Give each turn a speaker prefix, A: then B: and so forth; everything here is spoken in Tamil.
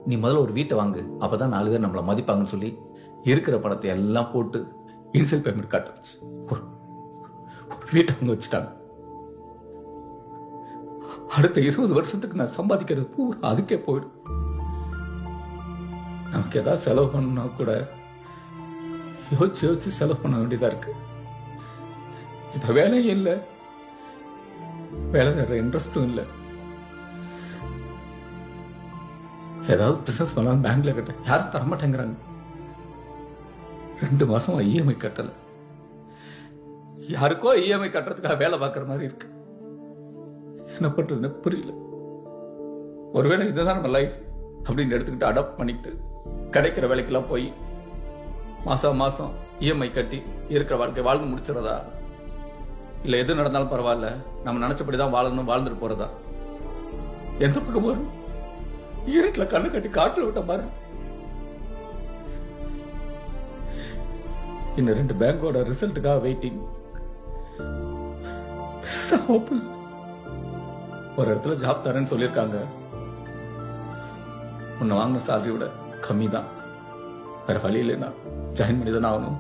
A: நீ முதல்ல ஒரு வீட்டை வாங்கு, அப்பதான் 4 பேர் நம்மளை மதிப்பாங்கன்னு சொல்லி இருக்கிற பணத்தை எல்லாம் போட்டு இனிஷியல் பேமெண்ட் காட்ட வச்சு ஒரு வீட்டை வாங்க வச்சுட்டாங்க. அடுத்த 20 வருஷத்துக்கு நான் சம்பாதிக்கிறது பூரா அதுக்கே போயிடும். நமக்கு ஏதாவது செலவு பண்ணணும்னா கூட யோசிச்சு யோசிச்சு செலவு பண்ண வேண்டியதா இருக்கு. இப்ப வேலையும் இல்லை, வேலை வேற இன்ட்ரெஸ்டும் இல்லை. ஏதாவது பிசினஸ் பண்ணலாம் பேங்க்ல கட்ட யாரும் தரமாட்டேங்கிறாங்க. 2 மாசமா இஎம்ஐ கட்டல. யாருக்கோ இஎம்ஐ கட்டுறதுக்காக வேலை பார்க்கற மாதிரி இருக்கு. என்ன பண்றதுன்னு புரியல. ஒருவேளை இதுதான் நம்ம லைஃப் அப்படின்னு எடுத்துக்கிட்டு அடாப்ட் பண்ணிக்கிட்டு கிடைக்கிற வேலைக்கெல்லாம் போய் மாசம் மாசம் இஎம்ஐ கட்டி இருக்கிற வாழ்க்கை வாழ்ந்து முடிச்சுறதா, இல்ல எது நடந்தாலும் பரவாயில்ல நம்ம நினைச்சபடிதான் வாழணும் வாழ்ந்துட்டு போறதா? எந்த பக்கம் வரும்? இருட்டுல கண்ணு கட்டி காட்டுல விட்ட மாதிரி. இன்னும் 2 பேங்கோட ரிசல்ட்டுக்காக வெயிட்டிங். ஒரு இடத்துல ஜாப் தரேன்னு சொல்லியிருக்காங்க. உன்னை வாங்கின சேலரி விட கம்மி தான். வேற வழி இல்லைன்னா ஜாயின் பண்ணி தானே ஆகணும்.